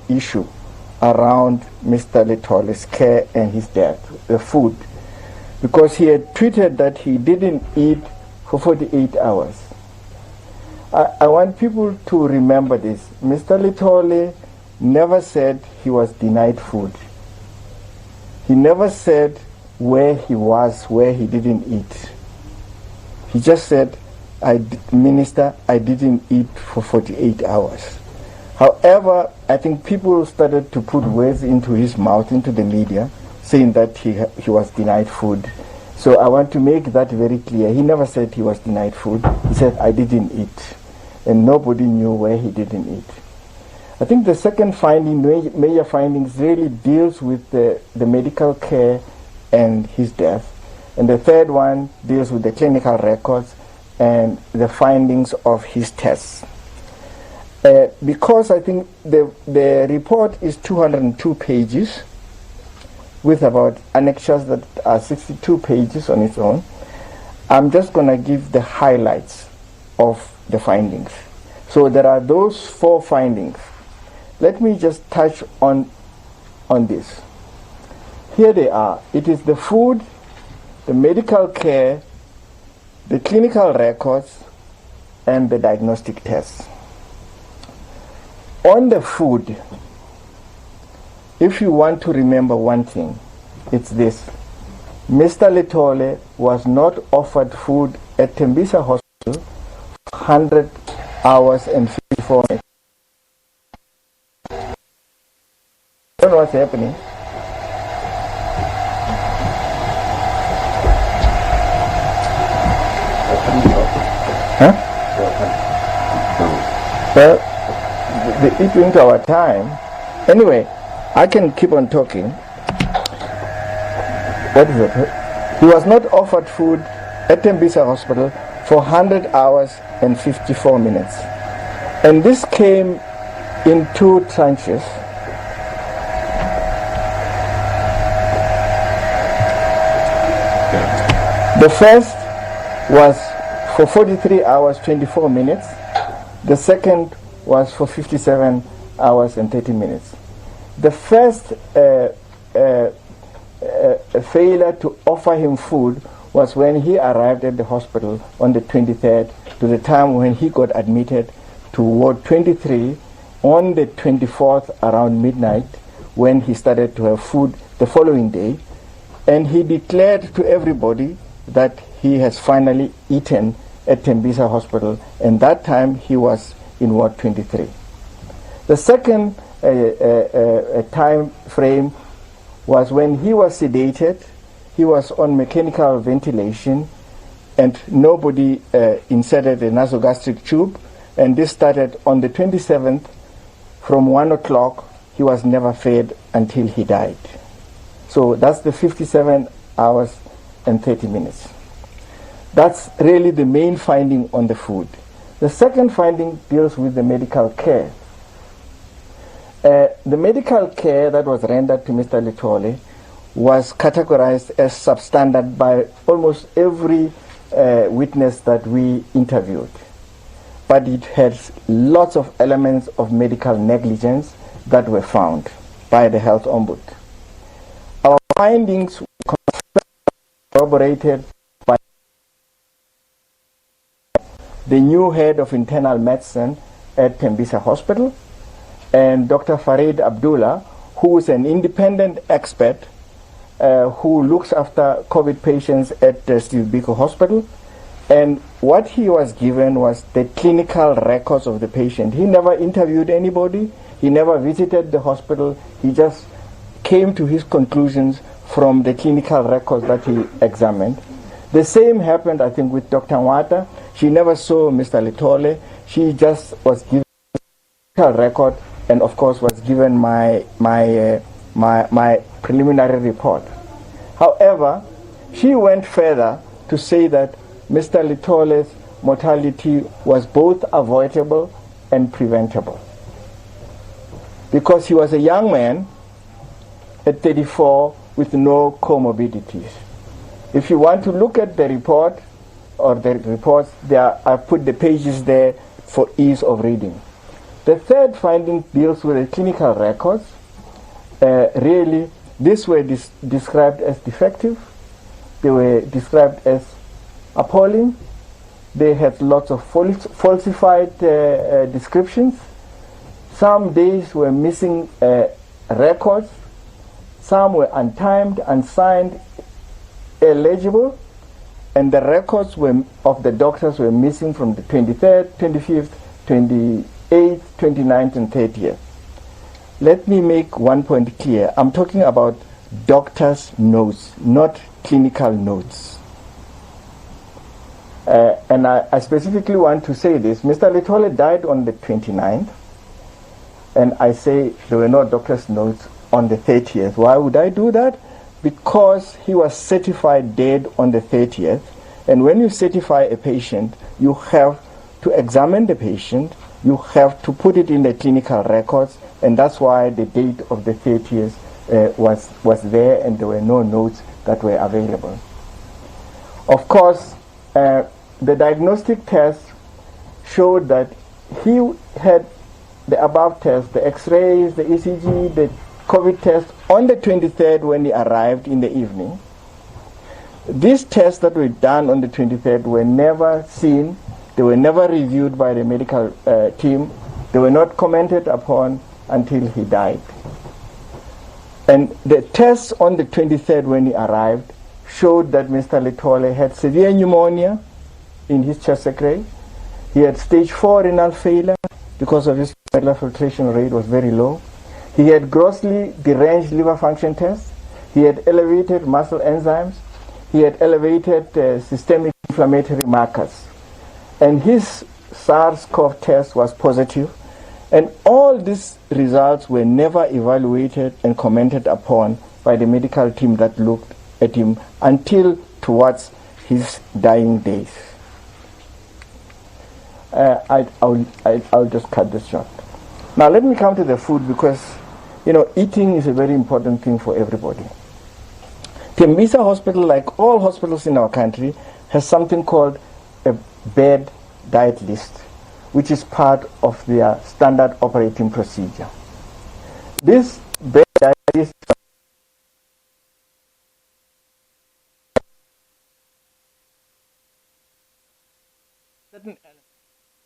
issue around Mr. Lethole's care and his death, the food, because he had tweeted that he didn't eat for 48 hours. I want people to remember this. Mr. Lethole never said he was denied food. He never said where he was, where he didn't eat. He just said, Minister, I didn't eat for 48 hours. However, I think people started to put words into his mouth, into the media, saying that he was denied food. So I want to make that very clear. He never said he was denied food. He said, I didn't eat. And nobody knew where he didn't eat. I think the second finding, major findings, really deals with the medical care and his death. And the third one deals with the clinical records and the findings of his tests. Because I think the report is 202 pages with about annexures that are 62 pages on its own, I'm just going to give the highlights of the findings. So there are those 4 findings. Let me just touch on this. Here they are. It is the food, the medical care, the clinical records, and the diagnostic tests. On the food, if you want to remember one thing, it's this. Mr. Lethole was not offered food at Tembisa Hospital for 100 hours and 54 minutes. I don't know what's happening. Huh? Well, they eat into our time. Anyway, I can keep on talking. What is it? He was not offered food at Tembisa Hospital for 100 hours and 54 minutes. And this came in 2 tranches. The first was for 43 hours, 24 minutes. The second was for 57 hours and 30 minutes. The first failure to offer him food was when he arrived at the hospital on the 23rd, to the time when he got admitted to Ward 23 on the 24th around midnight, when he started to have food the following day. And he declared to everybody that he has finally eaten at Tembisa Hospital, and that time he was in Ward 23. The second time frame was when he was sedated. He was on mechanical ventilation, and nobody inserted a nasogastric tube, and this started on the 27th from 1 o'clock. He was never fed until he died. So that's the 57 hours and 30 minutes. That's really the main finding on the food. The second finding deals with the medical care. The medical care that was rendered to Mr. Lethole was categorized as substandard by almost every witness that we interviewed. But it has lots of elements of medical negligence that were found by the Health Ombud. Our findings were corroborated by the new head of internal medicine at Tembisa Hospital, and Dr. Farid Abdullah, who is an independent expert who looks after COVID patients at Steve Biko Hospital. And what he was given was the clinical records of the patient. He never interviewed anybody. He never visited the hospital. He just came to his conclusions from the clinical records that he examined. The same happened, I think, with Dr. Nwata. She never saw Mr. Lethole. She just was given a record, and of course was given my preliminary report. However, she went further to say that Mr. Lethole's mortality was both avoidable and preventable, because he was a young man at 34 with no comorbidities. If you want to look at the report or the reports, I've put the pages there for ease of reading. The third finding deals with the clinical records. Really, these were described as defective. They were described as appalling. They had lots of falsified descriptions. Some days were missing records. Some were untimed, unsigned, illegible, and the records of the doctors were missing from the 23rd, 25th, 28th, 29th, and 30th. Let me make one point clear. I'm talking about doctors' notes, not clinical notes. And I specifically want to say this. Mr. Lethole died on the 29th, and I say there were no doctor's notes on the 30th. Why would I do that? Because he was certified dead on the 30th. And when you certify a patient, you have to examine the patient, you have to put it in the clinical records, and that's why the date of the 30th was there, and there were no notes that were available. Of course, the diagnostic test showed that he had the above tests, the x-rays, the ECG, the COVID test on the 23rd when he arrived in the evening. These tests that were done on the 23rd were never seen, they were never reviewed by the medical team, they were not commented upon until he died. And the tests on the 23rd when he arrived showed that Mr. Lethole had severe pneumonia in his chest x-ray. He had stage 4 renal failure because of his glomerular filtration rate was very low. He had grossly deranged liver function tests. He had elevated muscle enzymes. He had elevated systemic inflammatory markers. And his SARS-CoV test was positive. And all these results were never evaluated and commented upon by the medical team that looked at him until towards his dying days. I'll just cut this short. Now let me come to the food, because eating is a very important thing for everybody. Tembisa Hospital, like all hospitals in our country, has something called a bed diet list, which is part of their standard operating procedure. This bed diet list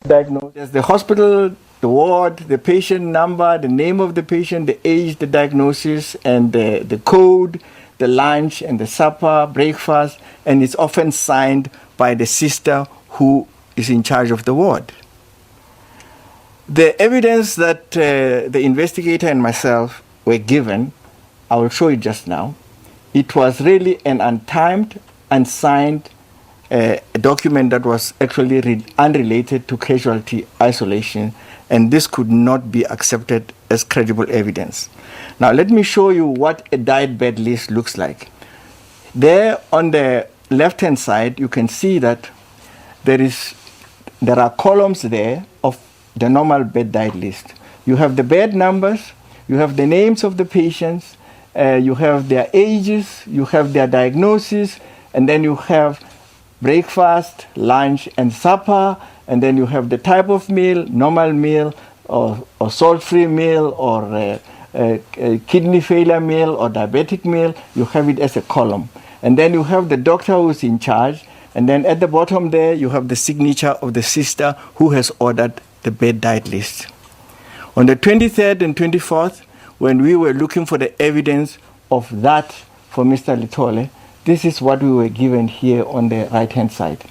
diagnosed as the hospital, the ward, the patient number, the name of the patient, the age, the diagnosis, and the code, the lunch and the supper, breakfast, and it's often signed by the sister who is in charge of the ward. The evidence that the investigator and myself were given, I will show you just now, it was really an untimed, unsigned a document that was actually unrelated to casualty isolation, and this could not be accepted as credible evidence. Now let me show you what a diet bed list looks like. There on the left-hand side, you can see that there are columns there of the normal bed diet list. You have the bed numbers, you have the names of the patients, you have their ages, you have their diagnosis, and then you have breakfast, lunch, and supper, and then you have the type of meal, normal meal, or salt-free meal, or a kidney failure meal, or diabetic meal. You have it as a column. And then you have the doctor who's in charge, and then at the bottom there, you have the signature of the sister who has ordered the bed diet list. On the 23rd and 24th, when we were looking for the evidence of that for Mr. Lethole, this is what we were given here on the right-hand side.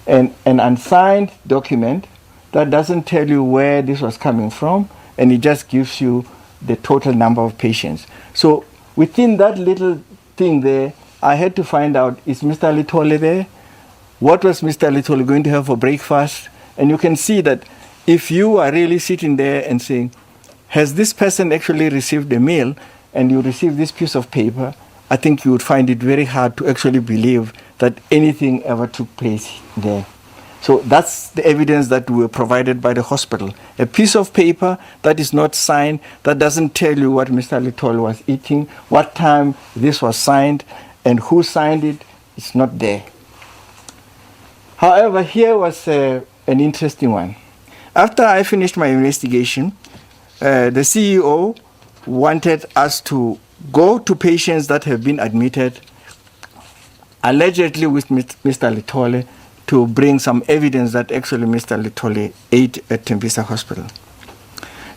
An unsigned document that doesn't tell you where this was coming from, and it just gives you the total number of patients. So within that little thing there, I had to find out, is Mr. Lethole there? What was Mr. Lethole going to have for breakfast? And you can see that if you are really sitting there and saying, has this person actually received a meal, and you receive this piece of paper, I think you would find it very hard to actually believe that anything ever took place there. So that's the evidence that we were provided by the hospital. A piece of paper that is not signed, that doesn't tell you what Mr. Lethole was eating, what time this was signed, and who signed it. It's not there. However, here was an interesting one. After I finished my investigation, the CEO wanted us to go to patients that have been admitted allegedly with Mr. Lethole to bring some evidence that actually Mr. Lethole ate at Tembisa Hospital.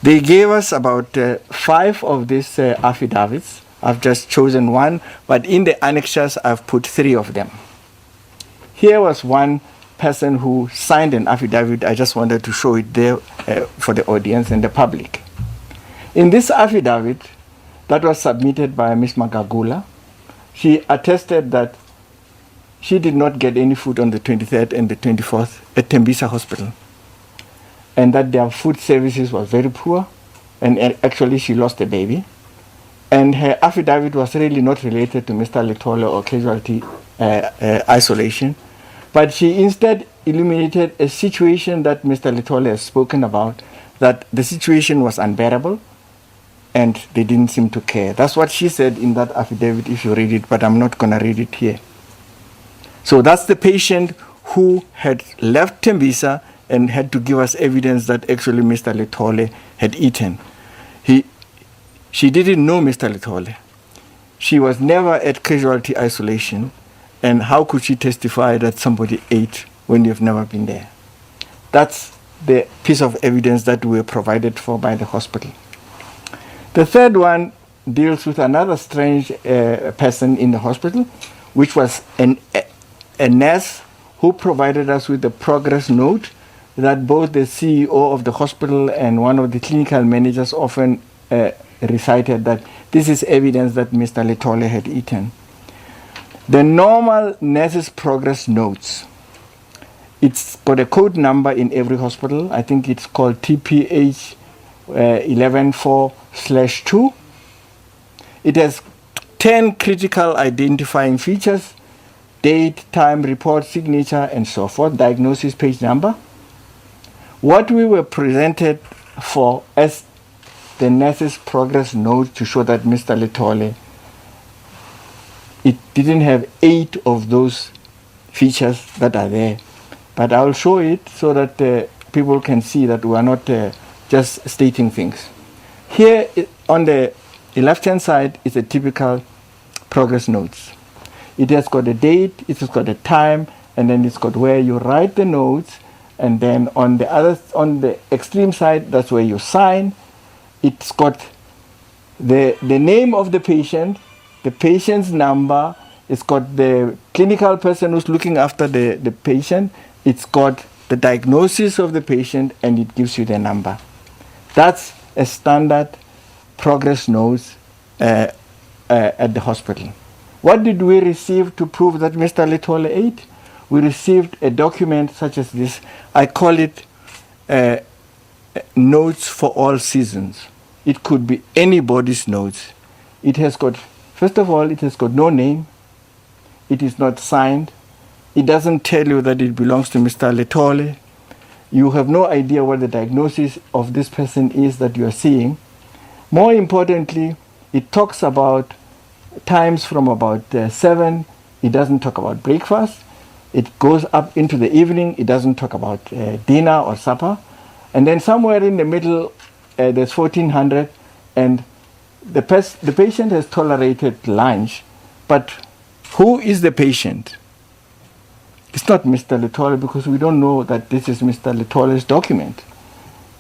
They gave us about 5 of these affidavits. I've just chosen one, but in the annexures, I've put 3 of them. Here was one person who signed an affidavit. I just wanted to show it there for the audience and the public. In this affidavit that was submitted by Ms. Magagula, she attested that she did not get any food on the 23rd and the 24th at Tembisa Hospital, and that their food services was very poor, and actually she lost a baby. And her affidavit was really not related to Mr. Lethole or casualty isolation, but she instead illuminated a situation that Mr. Lethole has spoken about, that the situation was unbearable and they didn't seem to care. That's what she said in that affidavit if you read it, but I'm not going to read it here. So that's the patient who had left Tembisa and had to give us evidence that actually Mr. Lethole had eaten. She didn't know Mr. Lethole. She was never at casualty isolation, and how could she testify that somebody ate when you've never been there? That's the piece of evidence that we were provided for by the hospital. The third one deals with another strange person in the hospital, which was a nurse who provided us with a progress note that both the CEO of the hospital and one of the clinical managers often recited, that this is evidence that Mr. Lethole had eaten. The normal nurse's progress notes, it's got a code number in every hospital. I think it's called TPH 114/2. It has 10 critical identifying features: date, time, report, signature, and so forth, diagnosis, page number. What we were presented for as the nurse's progress note to show that Mr. Lethole, it didn't have 8 of those features that are there. But I'll show it so that people can see that we are not just stating things. Here on the left-hand side is a typical progress notes. It has got a date, it has got a time, and then it's got where you write the notes, and then on the extreme side, that's where you sign. It's got the name of the patient, the patient's number, it's got the clinical person who's looking after the patient, it's got the diagnosis of the patient, and it gives you the number. That's a standard progress notes at the hospital. What did we receive to prove that Mr. Lethole ate? We received a document such as this. I call it notes for all seasons. It could be anybody's notes. It has got, first of all, it has got no name. It is not signed. It doesn't tell you that it belongs to Mr. Lethole. You have no idea what the diagnosis of this person is that you are seeing. More importantly, it talks about times from about 7. It doesn't talk about breakfast. It goes up into the evening. It doesn't talk about dinner or supper. And then somewhere in the middle, there's 1400, and the patient has tolerated lunch. But who is the patient? It's not Mr. Lethole, because we don't know that this is Mr. Lethole's document.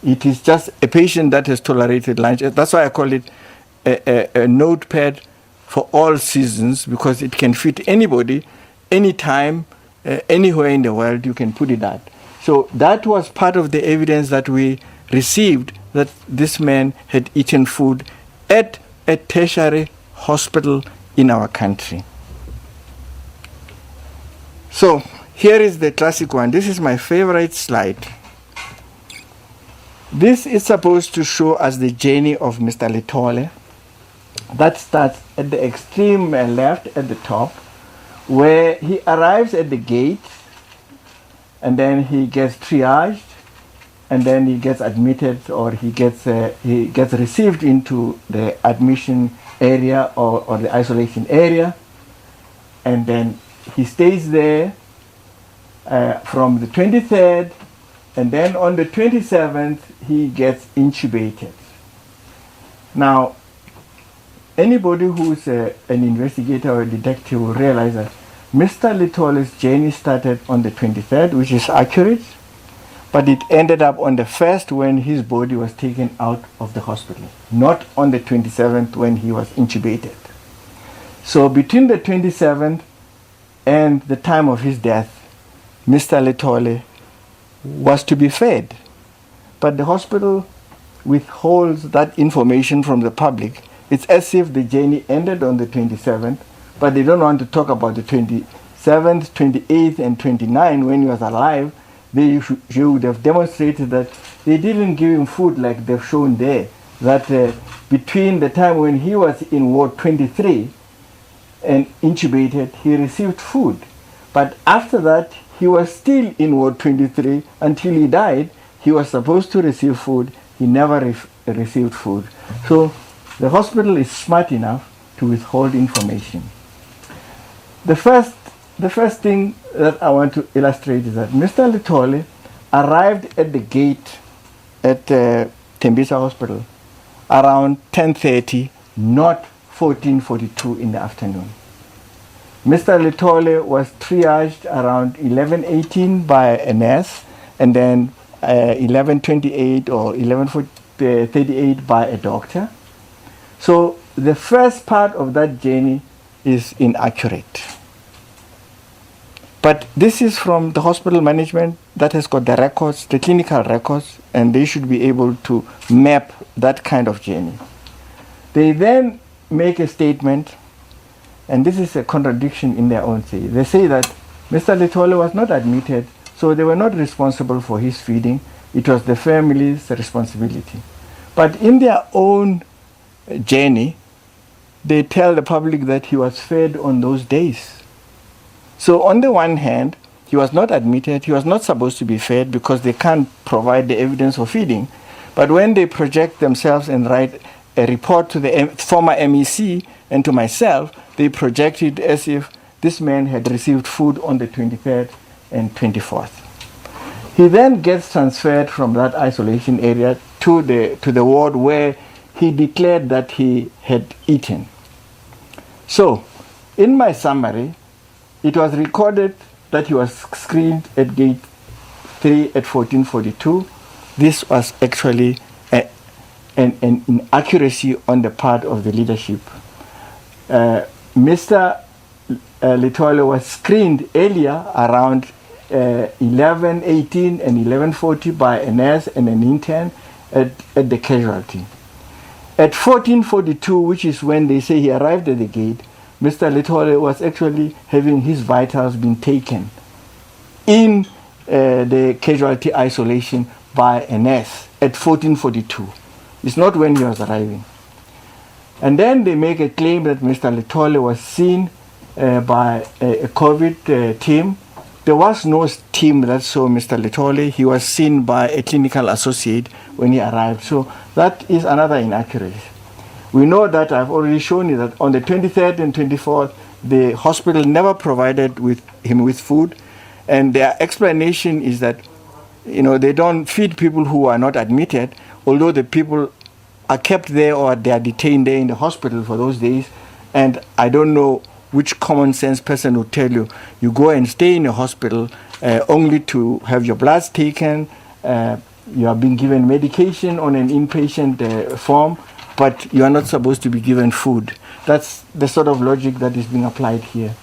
It is just a patient that has tolerated lunch. That's why I call it a notepad for all seasons, because it can fit anybody, anytime, anywhere in the world. You can put it at. So that was part of the evidence that we received, that this man had eaten food at a tertiary hospital in our country. So here is the classic one. This is my favorite slide. This is supposed to show us the journey of Mr. Lethole. That starts at the extreme left at the top, where he arrives at the gate, and then he gets triaged, and then he gets admitted, or he gets received into the admission area or the isolation area, and then he stays there from the 23rd And then on the 27th, he gets intubated. Now, anybody who's an investigator or a detective will realize that Mr. Lethole's journey started on the 23rd, which is accurate, but it ended up on the 1st when his body was taken out of the hospital, not on the 27th when he was intubated. So between the 27th and the time of his death, Mr. Lethole was to be fed. But the hospital withholds that information from the public. It's as if the journey ended on the 27th, but they don't want to talk about the 27th, 28th, and 29th when he was alive. They should have demonstrated that they didn't give him food like they've shown there, that between the time when he was in Ward 23 and intubated, he received food. But after that, he was still in Ward 23 until he died. He was supposed to receive food. He never received food. So the hospital is smart enough to withhold information. The first thing that I want to illustrate is that Mr. Lethole arrived at the gate at Tembisa Hospital around 10:30, not 14:42 in the afternoon. Mr. Lethole was triaged around 11:18 by a nurse, and then 11:28 or 11:38 by a doctor. So the first part of that journey is inaccurate. But this is from the hospital management that has got the records, the clinical records, and they should be able to map that kind of journey. They then make a statement, and this is a contradiction in their own say. They say that Mr. Lethole was not admitted, so they were not responsible for his feeding. It was the family's responsibility. But in their own journey, they tell the public that he was fed on those days. So on the one hand, he was not admitted, he was not supposed to be fed because they can't provide the evidence of feeding. But when they project themselves and write a report to the former MEC and to myself, they project it as if this man had received food on the 23rd and 24th. He then gets transferred from that isolation area to the ward where he declared that he had eaten. So, in my summary, it was recorded that he was screened at gate 3 at 14:42. This was actually an inaccuracy on the part of the leadership. Mr. Lethole was screened earlier around 11:18 and 11:40 by a nurse and an intern at the casualty. At 14:42, which is when they say he arrived at the gate, Mr. Lethole was actually having his vitals being taken in the casualty isolation by a nurse at 14:42. It's not when he was arriving. And then they make a claim that Mr. Lethole was seen by a COVID team. There was no team that saw Mr. Lethole. He was seen by a clinical associate when he arrived. So that is another inaccuracy. We know that I've already shown you that on the 23rd and 24th, the hospital never provided him with food. And their explanation is that, they don't feed people who are not admitted, although the people are kept there or they are detained there in the hospital for those days. And I don't know which common sense person would tell you, you go and stay in a hospital only to have your bloods taken, you are being given medication on an inpatient form, but you are not supposed to be given food. That's the sort of logic that is being applied here.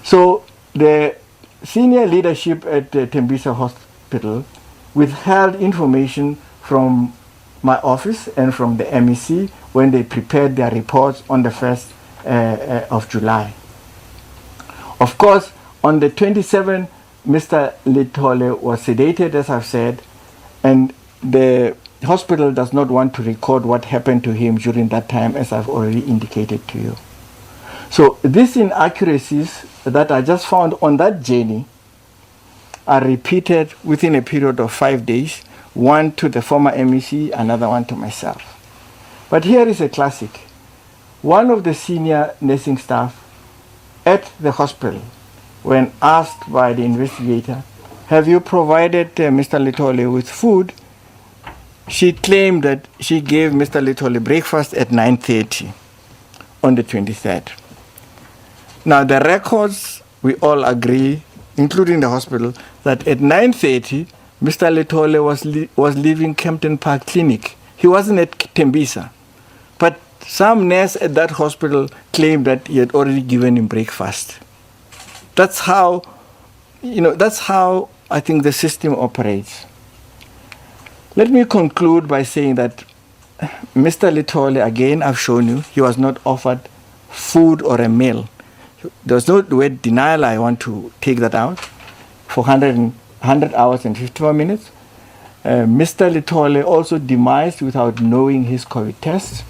So the senior leadership at Tembisa Hospital withheld information from my office and from the MEC when they prepared their reports on the 1st of July. Of course, on the 27th, Mr. Lethole was sedated, as I've said, and the hospital does not want to record what happened to him during that time, as I've already indicated to you. So these inaccuracies that I just found on that journey are repeated within a period of 5 days, one to the former MEC, another one to myself. But here is a classic. One of the senior nursing staff at the hospital, when asked by the investigator have you provided Mr. Lethole with food? She claimed that she gave Mr. Lethole breakfast at 9:30 on the 23rd. Now the records, we all agree, including the hospital, that at 9:30, Mr. Lethole was leaving Kempton Park Clinic. He wasn't at Tembisa. But some nurse at that hospital claimed that he had already given him breakfast. That's how I think the system operates. Let me conclude by saying that Mr. Lethole, again, I've shown you, he was not offered food or a meal. There's no word denial, I want to take that out, for 100 hours and 54 minutes. Mr. Lethole also demised without knowing his COVID test.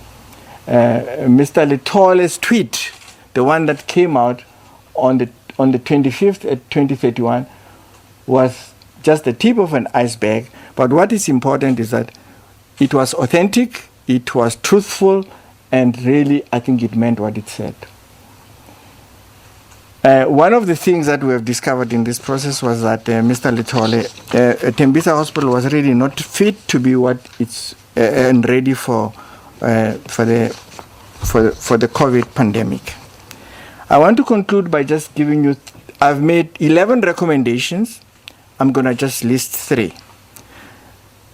Mr. Lethole's tweet, the one that came out on the 25th at 2031, was just the tip of an iceberg. But what is important is that it was authentic, it was truthful, and really, I think it meant what it said. One of the things that we have discovered in this process was that Mr. Lethole, Tembisa Hospital was really not fit to be what it's and ready for the COVID pandemic. I want to conclude by just giving you, I've made 11 recommendations. I'm going to just list 3.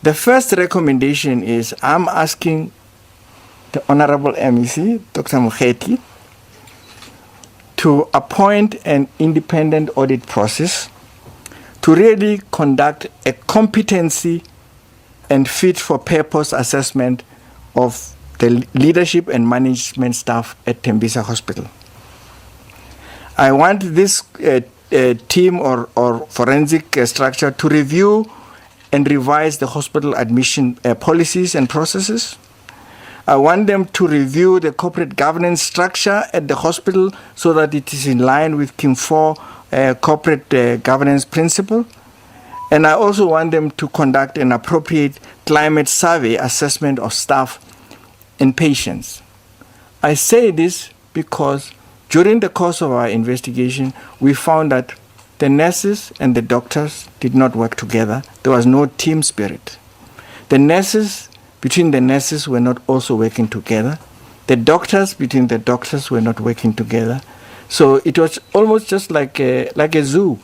The first recommendation is I'm asking the Honorable MEC, Dr. Mokgethi, to appoint an independent audit process to really conduct a competency and fit for purpose assessment of the leadership and management staff at Tembisa Hospital. I want this team or forensic structure to review and revise the hospital admission policies and processes. I want them to review the corporate governance structure at the hospital so that it is in line with Kim 4 corporate governance principle. And I also want them to conduct an appropriate climate survey assessment of staff and patients. I say this because during the course of our investigation, we found that the nurses and the doctors did not work together. There was no team spirit. Between the nurses were not also working together. The doctors between the doctors were not working together. So it was almost just like a zoo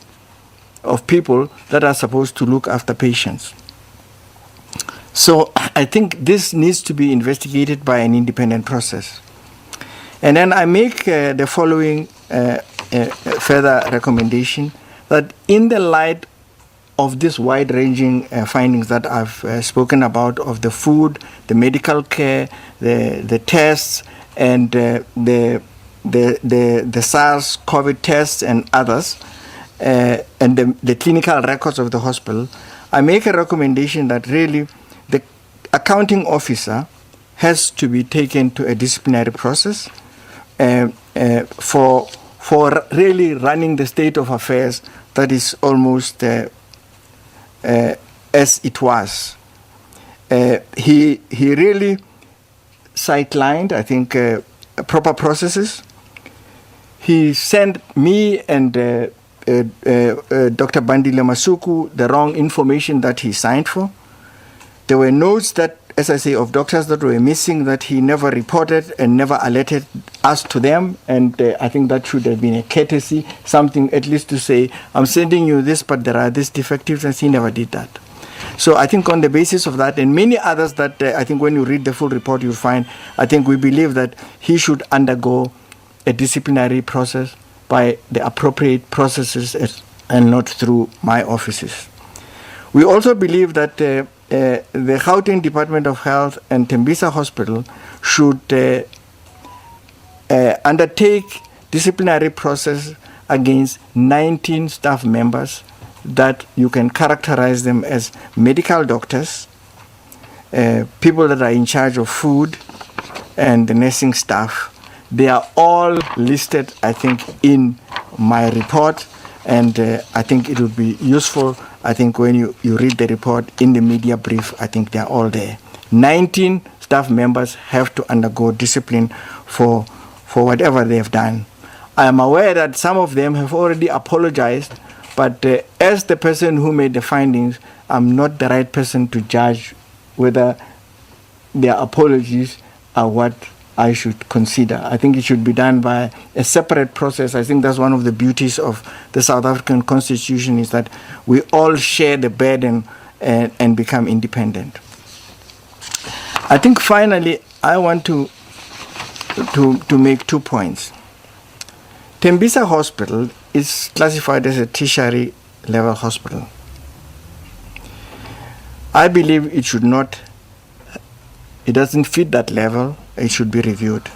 of people that are supposed to look after patients. So I think this needs to be investigated by an independent process. And then I make the following further recommendation, that in the light of these wide-ranging findings that I've spoken about, of the food, the medical care, the tests, and the SARS-CoV tests and others, and the clinical records of the hospital, I make a recommendation that really the accounting officer has to be taken to a disciplinary process for really running the state of affairs that is almost as it was. He really sidelined, I think, proper processes. He sent me and Dr. Bandile Masuku the wrong information that he signed for. There were notes that, as I say, of doctors that were missing that he never reported and never alerted us to them. And I think that should have been a courtesy, something at least to say, I'm sending you this, but there are these defectives, and he never did that. So I think on the basis of that and many others that I think when you read the full report, you'll find, I think we believe that he should undergo a disciplinary process by the appropriate processes and not through my offices. We also believe that the Gauteng Department of Health and Tembisa Hospital should undertake disciplinary process against 19 staff members that you can characterize them as medical doctors, people that are in charge of food, and the nursing staff. They are all listed, I think, in my report, and I think it would be useful, I think, when you read the report in the media brief, I think they are all there. 19 staff members have to undergo discipline for whatever they have done. I am aware that some of them have already apologized But as the person who made the findings, I'm not the right person to judge whether their apologies are what I should consider. I think it should be done by a separate process. I think that's one of the beauties of the South African Constitution, is that we all share the burden and become independent. I think finally I want to make 2 points. Tembisa Hospital is classified as a tertiary level hospital. I believe it should not, it doesn't fit that level. It should be reviewed.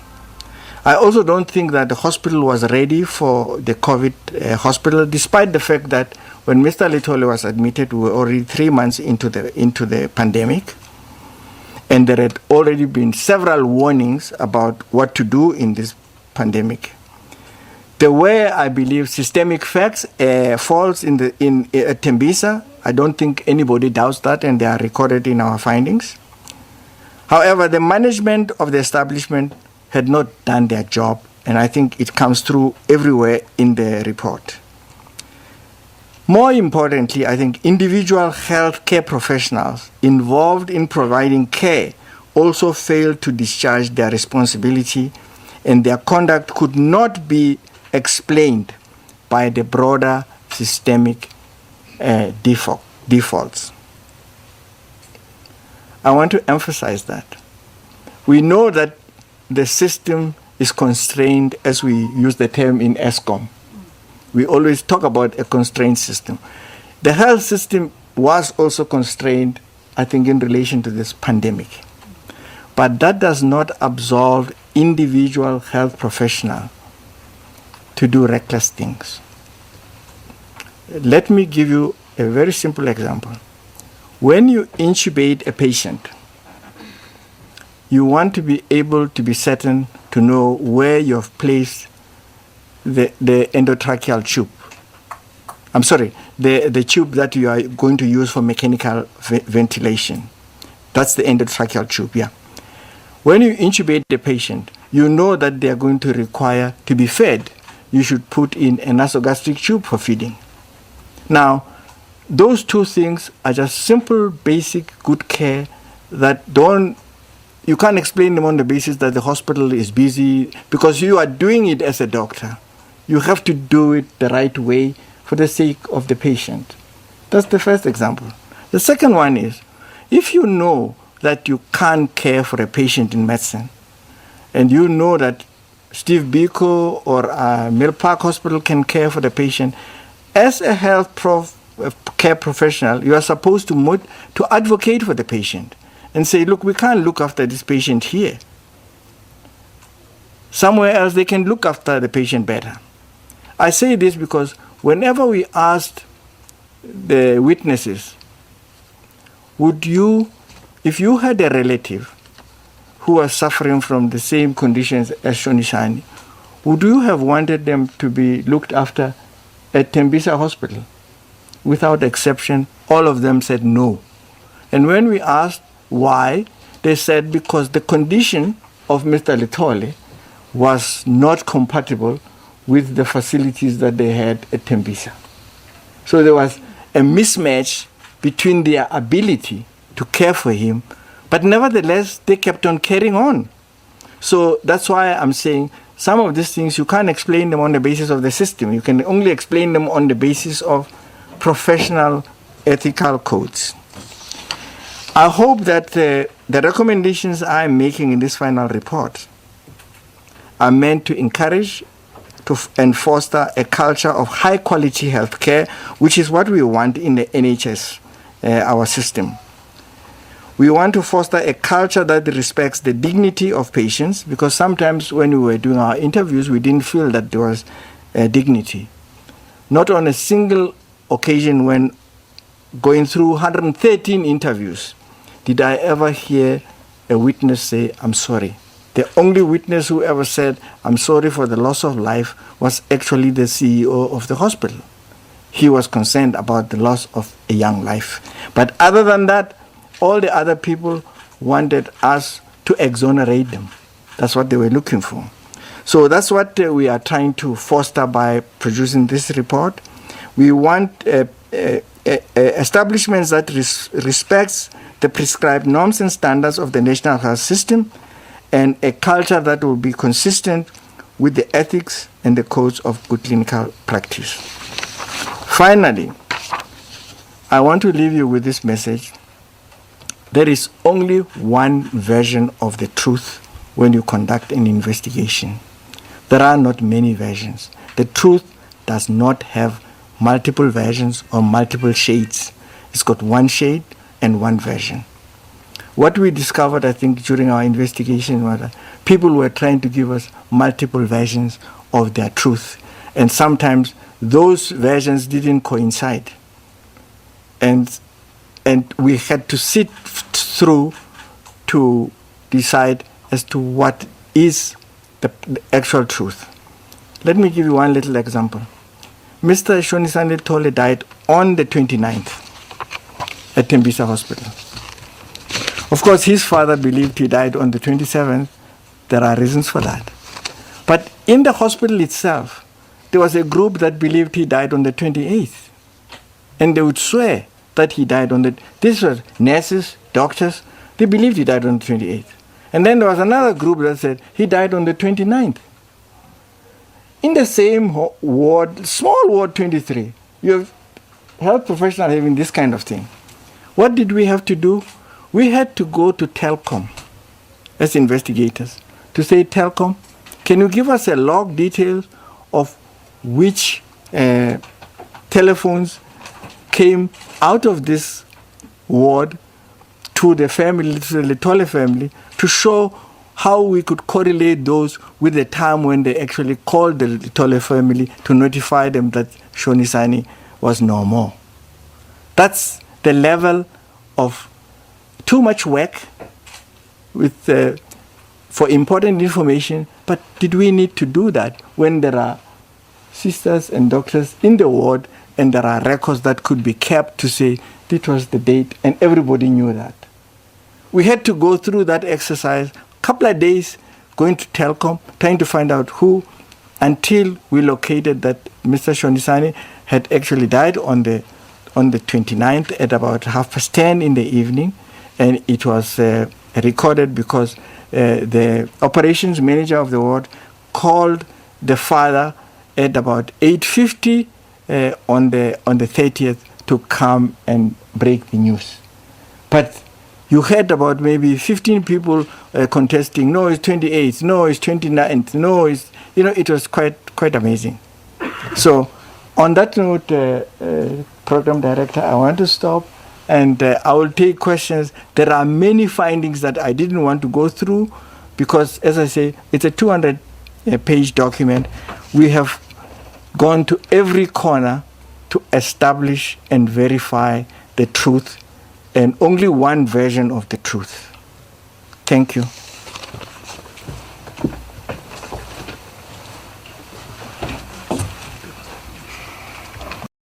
I also don't think that the hospital was ready for the COVID hospital, despite the fact that when Mr. Lethole was admitted, we were already 3 months into the pandemic, and there had already been several warnings about what to do in this pandemic. The way I believe systemic facts falls in Tembisa, I don't think anybody doubts that, and they are recorded in our findings. However, the management of the establishment had not done their job, and I think it comes through everywhere in the report. More importantly, I think individual healthcare professionals involved in providing care also failed to discharge their responsibility, and their conduct could not be explained by the broader systemic defaults. I want to emphasize that. We know that the system is constrained, as we use the term in ESCOM. We always talk about a constrained system. The health system was also constrained, I think, in relation to this pandemic. But that does not absolve individual health professionals to do reckless things. Let me give you a very simple example. When you intubate a patient, you want to be able to be certain to know where you have placed the endotracheal tube. I'm sorry, the tube that you are going to use for mechanical ventilation. That's the endotracheal tube, yeah. When you intubate the patient, you know that they are going to require to be fed. You should put in a nasogastric tube for feeding. Now, those two things are just simple, basic, good care that you can't explain them on the basis that the hospital is busy, because you are doing it as a doctor. You have to do it the right way for the sake of the patient. That's the first example. The second one is, if you know that you can't care for a patient in medicine, and you know that Steve Biko or Mill Park Hospital can care for the patient, as a health care professional, you are supposed to advocate for the patient and say, look, we can't look after this patient here. Somewhere else they can look after the patient better. I say this because whenever we asked the witnesses, if you had a relative who was suffering from the same conditions as Shonisani, would you have wanted them to be looked after at Tembisa Hospital? Without exception, all of them said no. And when we asked why, they said because the condition of Mr. Lethole was not compatible with the facilities that they had at Tembisa. So there was a mismatch between their ability to care for him, but nevertheless, they kept on carrying on. So that's why I'm saying some of these things, you can't explain them on the basis of the system. You can only explain them on the basis of professional ethical codes. I hope that the recommendations I'm making in this final report are meant to encourage and foster a culture of high-quality healthcare, which is what we want in the NHS, our system. We want to foster a culture that respects the dignity of patients, because sometimes when we were doing our interviews, we didn't feel that there was dignity. Not on a single occasion when going through 113 interviews did I ever hear a witness say, I'm sorry. The only witness who ever said, I'm sorry for the loss of life, was actually the CEO of the hospital. He was concerned about the loss of a young life. But other than that, all the other people wanted us to exonerate them. That's what they were looking for. So that's what we are trying to foster by producing this report. We want establishments that respects the prescribed norms and standards of the national health system, and a culture that will be consistent with the ethics and the codes of good clinical practice. Finally, I want to leave you with this message. There is only one version of the truth when you conduct an investigation. There are not many versions. The truth does not have multiple versions or multiple shades. It's got one shade and one version. What we discovered, I think, during our investigation was that people were trying to give us multiple versions of their truth. And sometimes those versions didn't coincide. And we had to sit through to decide as to what is the actual truth. Let me give you one little example. Mr. Shonisani Lethole died on the 29th at Tembisa Hospital. Of course, his father believed he died on the 27th. There are reasons for that. But in the hospital itself, there was a group that believed he died on the 28th. And they would swear that he died on the... These were nurses, doctors. They believed he died on the 28th. And then there was another group that said he died on the 29th. In the same ward, small ward 23, you have health professionals having this kind of thing. What did we have to do? We had to go to Telkom as investigators to say, Telkom, can you give us a log details of which telephones came out of this ward to the family, to the Lethole family, to show how we could correlate those with the time when they actually called the Lethole family to notify them that Shonisani was no more. That's the level of too much work with for important information, but did we need to do that when there are sisters and doctors in the ward and there are records that could be kept to say this was the date and everybody knew that? We had to go through that exercise, couple of days going to Telkom, trying to find out who, until we located that Mr. Shonisani had actually died on the 29th at about 10:30 in the evening, and it was recorded because the operations manager of the ward called the father at about 8:50 on the 30th to come and break the news. But you had about maybe 15 people contesting, no, it's 28th, no, it's 29th, no, it's, it was quite amazing. So on that note, Program Director, I want to stop and I will take questions. There are many findings that I didn't want to go through because, as I say, it's a 200-page document. We have gone to every corner to establish and verify the truth, and only one version of the truth. Thank you.